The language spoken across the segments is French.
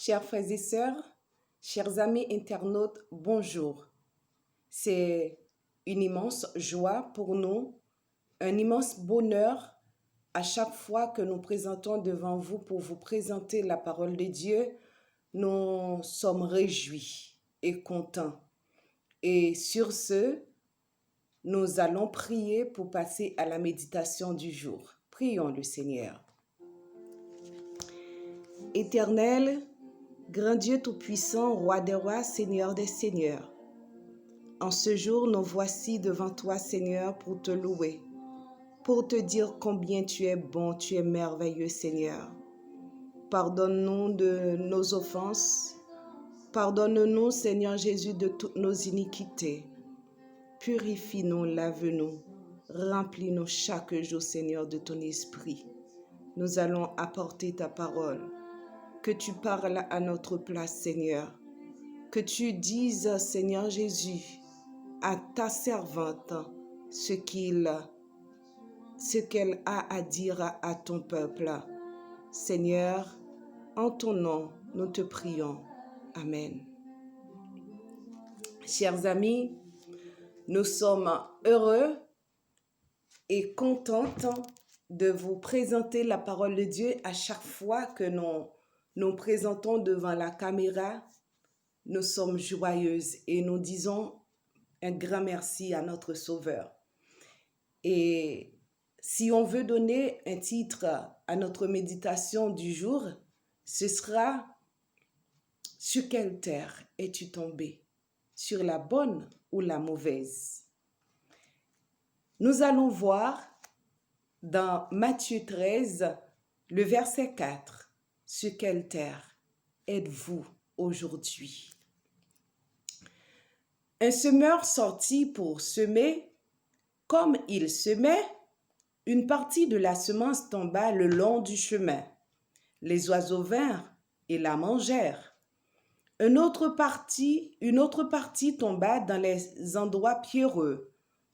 Chers frères et sœurs, chers amis internautes, bonjour. C'est une immense joie pour nous, un immense bonheur à chaque fois que nous présentons devant vous pour vous présenter la parole de Dieu. Nous sommes réjouis et contents. Et sur ce, nous allons prier pour passer à la méditation du jour. Prions le Seigneur. Éternel, grand Dieu Tout-Puissant, Roi des rois, Seigneur des seigneurs, en ce jour, nous voici devant toi, Seigneur, pour te louer, pour te dire combien tu es bon, tu es merveilleux, Seigneur. Pardonne-nous de nos offenses, pardonne-nous, Seigneur Jésus, de toutes nos iniquités. Purifie-nous, lave-nous, remplis-nous chaque jour, Seigneur, de ton esprit. Nous allons apporter ta parole. Que tu parles à notre place, Seigneur. Que tu dises, Seigneur Jésus, à ta servante ce qu'elle a à dire à ton peuple. Seigneur, en ton nom, nous te prions. Amen. Chers amis, nous sommes heureux et contentes de vous présenter la parole de Dieu à chaque fois que nous présentons devant la caméra. Nous sommes joyeuses et nous disons un grand merci à notre Sauveur. Et si on veut donner un titre à notre méditation du jour, ce sera « Sur quelle terre es-tu tombé? Sur la bonne ou la mauvaise ?» Nous allons voir dans Matthieu 13, le verset 4, « Sur quelle terre êtes-vous aujourd'hui ?» Un semeur sortit pour semer. Comme il semait, une partie de la semence tomba le long du chemin. Les oiseaux vinrent et la mangèrent. Une autre partie tomba dans les endroits pierreux,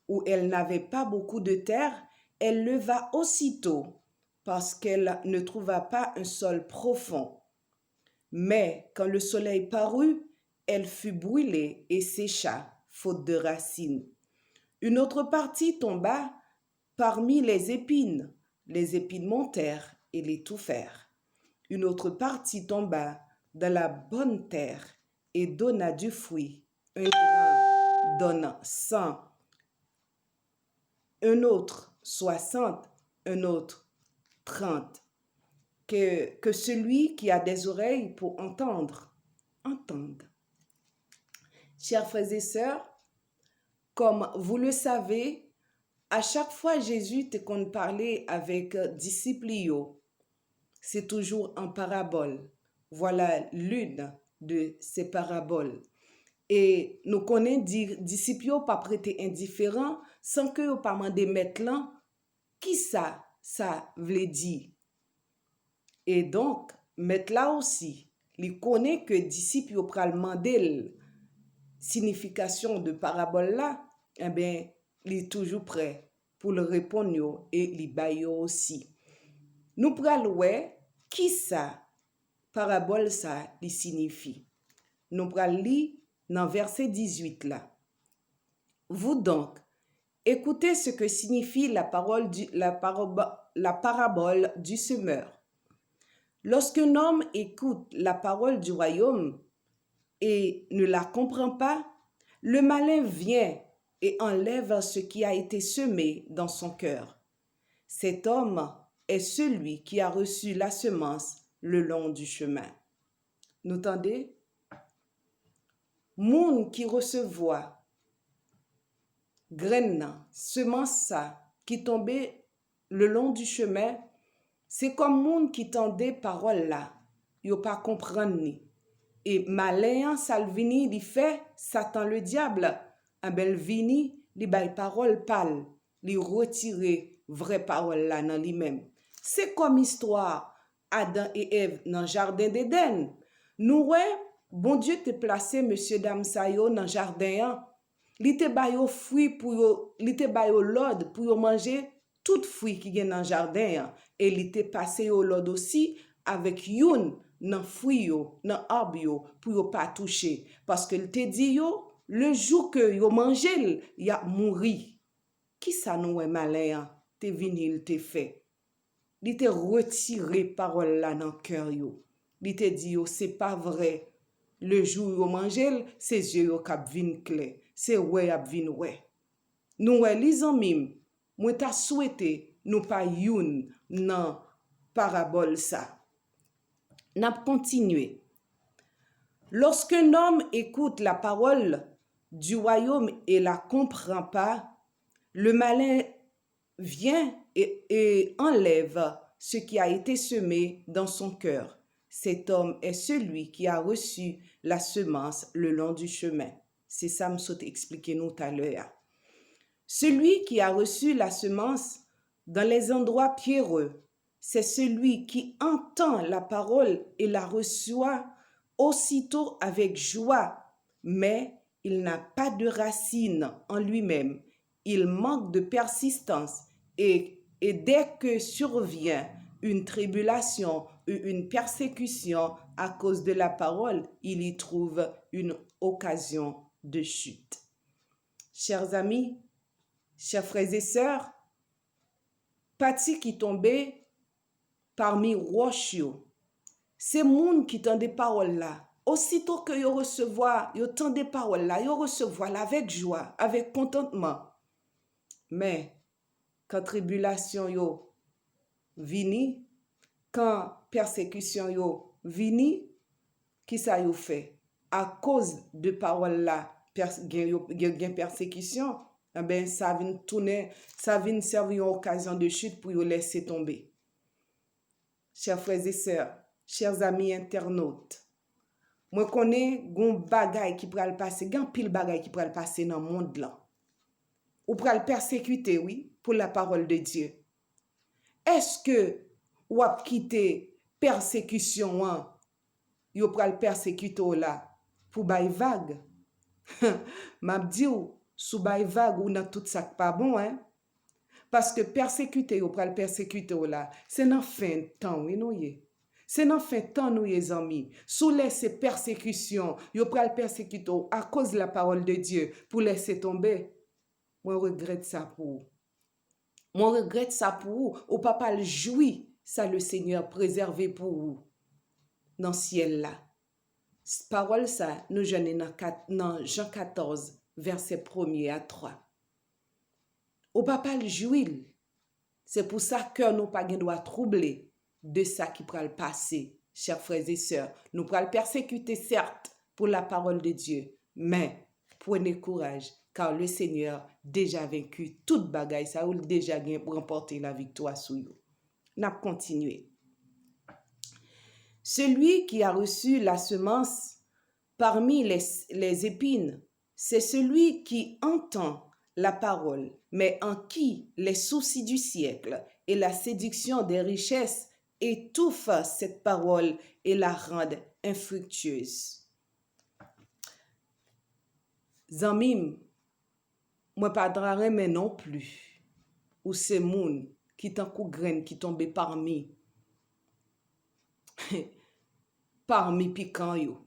où elle n'avait pas beaucoup de terre. Elle leva aussitôt, parce qu'elle ne trouva pas un sol profond. Mais quand le soleil parut, elle fut brûlée et sécha, faute de racines. Une autre partie tomba parmi les épines montèrent et l'étouffèrent. Une autre partie tomba dans la bonne terre et donna du fruit. Un grain donne 100, un autre 60, un autre 30. Que celui qui a des oreilles pour entendre, entende. Chers frères et sœurs, comme vous le savez, à chaque fois Jésus qu'on parlait avec disciples, c'est toujours en parabole. Voilà l'une de ces paraboles. Et nous connaissons disciples pas prêter indifférent sans que pas demander maintenant qui ça veut dire. Et donc, mettre là aussi, il connaît que disciples pral demander signification de parabole là, eh bien, il est toujours prêt pour le répondre et il baille aussi. Nous pral ouais qui ça parabole ça li signifie. Nous pral li dans verset 18 là. Vous donc écoutez ce que signifie la parabole du semeur. Lorsqu'un homme écoute la parole du royaume et ne la comprend pas, le malin vient et enlève ce qui a été semé dans son cœur. Cet homme est celui qui a reçu la semence le long du chemin. Nous entendez? Moun qui recevoit graine, semence ça, qui tombait le long du chemin, c'est comme moun qui tendait parole là, yo pas comprendre ni. Et malin salvini li fait Satan le diable, un bel vini li bay parole pâle, li retirer vraie parole là dans lui-même. C'est comme histoire Adam et Ève dans jardin d'Éden. Nous ouais, bon Dieu te placé monsieur dame sa yo dans jardin. Li te bay yo fruit pour yo, li te bay yo l'ordre pour yo manger tout fruit qui gen dans jardin et li te passé yo l'ordre aussi avec youn dans fruit yo, dans arbre yo, pour yo pas toucher. Parce que te dit yo, le jour que yo mangé, y a mouri. Qui ça nous est malin, te vini, il te fait. Il te retiré parole là dans cœur yo. Il te dit yo, c'est pas vrai. Le jour yo mangé, ses yeux yo k'ap vin clair. C'est ouais ap vin ouais. Nous ouais les amis, moi ta souhaité nous pas youn nan parabole ça. N'a continué. Lorsqu'un homme écoute la parole du royaume et la comprend pas, le malin vient et enlève ce qui a été semé dans son cœur. Cet homme est celui qui a reçu la semence le long du chemin. C'est ça me saute expliquer nous tout à l'heure. Celui qui a reçu la semence dans les endroits pierreux, c'est celui qui entend la parole et la reçoit aussitôt avec joie, mais il n'a pas de racine en lui-même. Il manque de persistance et dès que survient une tribulation ou une persécution à cause de la parole, il y trouve une occasion de chute. Chers amis, chers frères et sœurs, pati qui tombait parmi roches yo, c'est moun qui tend des paroles là. Aussitôt que yo recevoir, yo tend des paroles là, yo recevoir avec joie, avec contentement. Mais quand tribulation yo vini, quand persécution yo vini, qui ça yo fait? À cause de paroles là, gen persécution, eh ben ça vient tourner, ça vient servir une occasion de chute pour yo laisser tomber. Chers frères et sœurs, chers amis internautes, moi connais gon bagay qui pral passer, gan pile bagay qui pral passer dans le monde là. Ou pral persécuter, oui, pour la parole de Dieu. Est-ce que ou ap quitter persécution yo pral persécuter là pour bay vague? M'a dit ou sous bay vague ou dans tout ça pas bon hein? Parce que persécuter yo pral persécuter là, c'est dans fin temps oui nou yé. C'est dans fin temps nous les amis. Sous laisser persécution, yo pral persécuter à cause de la parole de Dieu pour laisser tomber. Moi regrette ça pour vous. Moi regrette ça pour vous. Ou papa le jouit, ça le Seigneur préservé pour vous. Dans le ciel là. Parole ça, nous jeunes dans Jean 14, verset 1er à 3. Ou papa le jouit. C'est pour ça que nous pas doit troubler de ça qui pourra le passer, chers frères et sœurs. Nous pourrons le persécuter certes pour la parole de Dieu, mais prenez courage. Car le Seigneur déjà vaincu toute bagaille, ça ou déjà remporté la victoire sur vous. N'a continué. Celui qui a reçu la semence parmi les épines, c'est celui qui entend la parole, mais en qui les soucis du siècle et la séduction des richesses étouffent cette parole et la rendent infructueuse. Zamim, moi pas drare mais non plus. Ou c'est moun qui tant kou graine qui tombe parmi piquants yo.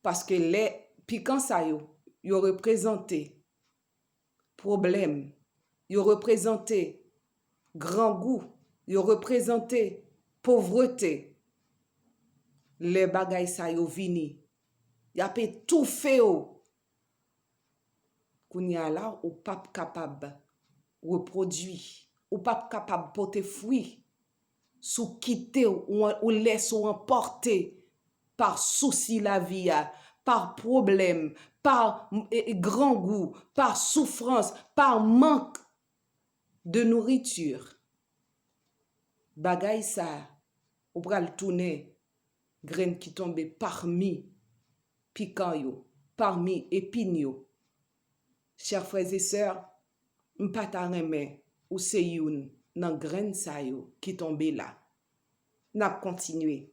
Parce que les piquants ça yo représenté problème, yo représenté grand goût, yo représenté pauvreté. Les bagay ça yo vini. Y a pe tout fait yo. Kounya là ou pas capable reproduire, ou pas capable porter fruit, sous quitter ou laisse ou emporter par souci la vie, par problème, par grand goût, par souffrance, par manque de nourriture. Bagay ça, ou pral tourner graine qui tombe parmi piquant yo, parmi épines yo. Chers frères et sœurs, m'pata remè ou se youn nan graine sa yo qui tombe là. N'a continué.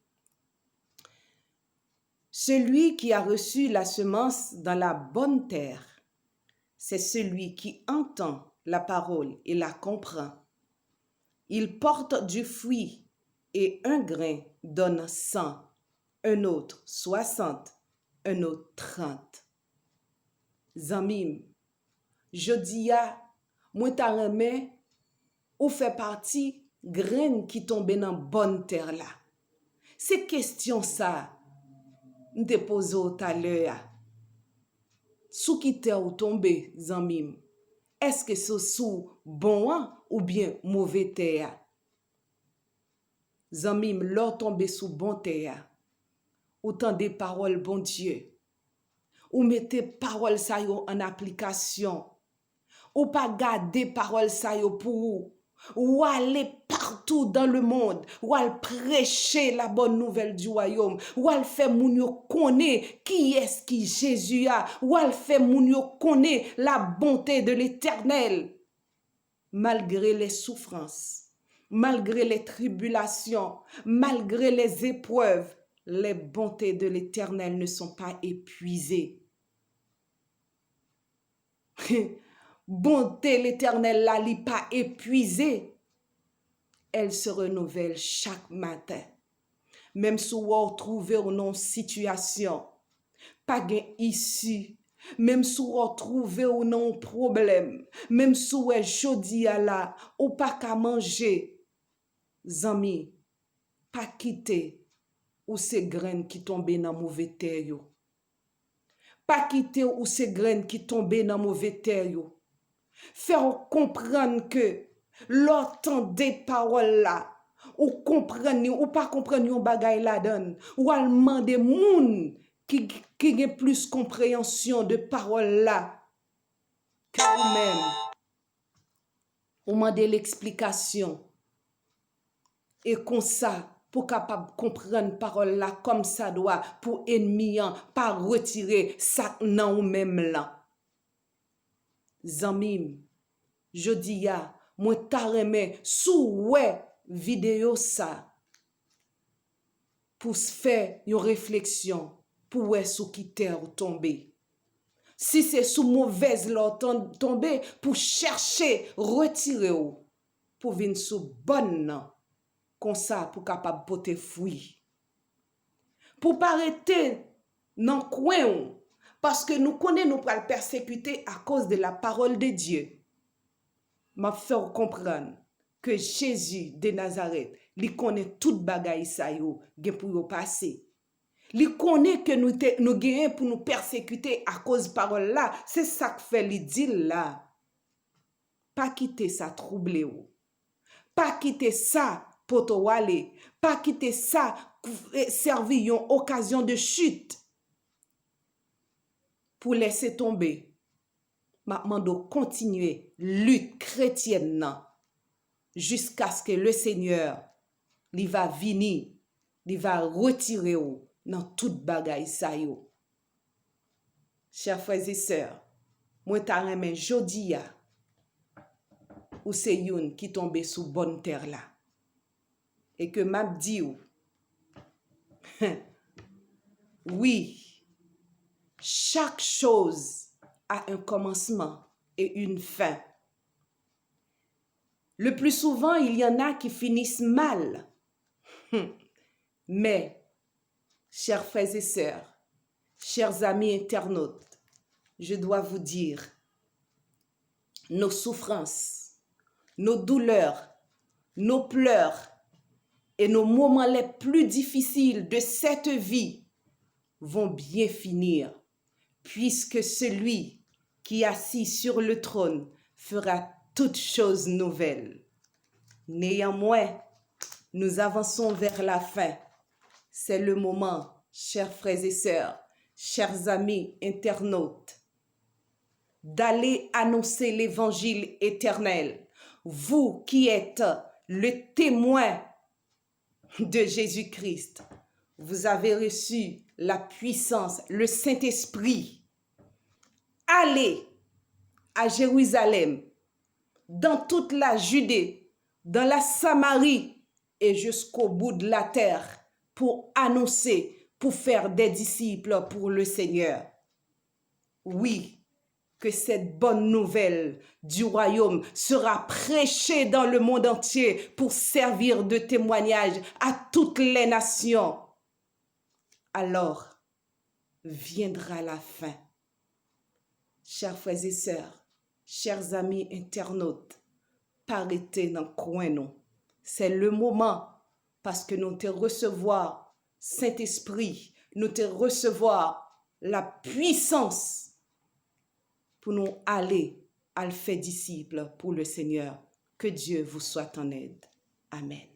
Celui qui a reçu la semence dans la bonne terre, c'est celui qui entend la parole et la comprend. Il porte du fruit Et un grain donne 100, un autre 60, un autre 30. Zanmim, jodi ya, moi ta remen ou fait partie graine qui tombe dans bonne terre là. C'est question ça, m'te pose tout à l'heure. Sous qui terre ou tombe, zanmim, est-ce que c'est sous bon an ou bien mauvais terre? Zanmim, l'or tombe sous bon terre, ou tendez parole bon Dieu, ou mettez parole sa yo en application, ou pas garder parole sa yo pour ou aller partout dans le monde, ou aller prêcher la bonne nouvelle du royaume, ou aller faire moun yo connaît qui est-ce qui Jésus a, ou aller faire moun yo connaît la bonté de l'Éternel. Malgré les souffrances, malgré les tribulations, malgré les épreuves, les bontés de l'Éternel ne sont pas épuisées. Bonté l'Éternel là n'est pas épuisée. Elle se renouvelle chaque matin. Même si vous trouvez une situation, pas gain issue, même si vous trouvez un problème, même si vous jodi à la ou pas qu'à manger, zami, pas quitter ou ces graines qui tombent dans mauvais terre yo. Pas quitter ou ces graines qui tombent dans mauvais terre yo. Faire comprendre que l'entendre des paroles là, ou comprendre ou pas comprendre yon bagay la donne, ou al demander moun qui a plus compréhension de paroles là que vous-même. Ou demander l'explication. Et comme ça, pour capable comprendre parole là comme ça doit, pour ennemi pas retirer ça nan ou même là. Zanmim, jodi ya, moi ta remen sou ouais vidéo ça pour se faire une réflexion pour ouais sou qui terre tomber. Si c'est sous mauvaise l'or tomber pour chercher retirer ou pour venir sous bonne comme ça pour capable porter fruit. Pour pas arrêter dans coin parce que nous connaissons nous pas le persécuter à cause de la parole de Dieu. M'a fait comprendre que Jésus de Nazareth, il connaît toute bagaille ça yo, gen pour yo passer. Il connaît que nous gagnons pour nous persécuter à cause de parole là, c'est ça que fait li dit là. Pas quitter ça troubler ou. Pas quitter ça pour te aller, pas quitter ça servir une occasion de chute pour laisser tomber. Maintenant, de continuer lutte chrétienne jusqu'à ce que le Seigneur il va venir, il va retirer ou dans toute bagaille ça yo. Chers frères et sœurs, moi ta remen jodi ya ou c'est youn qui tombe sous bonne terre là. Et que m'a dit ou oui, chaque chose a un commencement et une fin. Le plus souvent, il y en a qui finissent mal. Mais, chers frères et sœurs, chers amis internautes, je dois vous dire, nos souffrances, nos douleurs, nos pleurs et nos moments les plus difficiles de cette vie vont bien finir, puisque celui qui est assis sur le trône fera toutes choses nouvelles. Néanmoins, nous avançons vers la fin. C'est le moment, chers frères et sœurs, chers amis internautes, d'aller annoncer l'évangile éternel. Vous qui êtes le témoin de Jésus-Christ, vous avez reçu la puissance, le Saint-Esprit. Allez à Jérusalem, dans toute la Judée, dans la Samarie et jusqu'au bout de la terre pour annoncer, pour faire des disciples pour le Seigneur. Oui, que cette bonne nouvelle du royaume sera prêchée dans le monde entier pour servir de témoignage à toutes les nations. Alors viendra la fin. Chers frères et sœurs, chers amis internautes, parité dans le coin, non. C'est le moment parce que nous te recevoir Saint-Esprit, nous te recevoir la puissance pour nous aller à le faire disciple pour le Seigneur. Que Dieu vous soit en aide. Amen.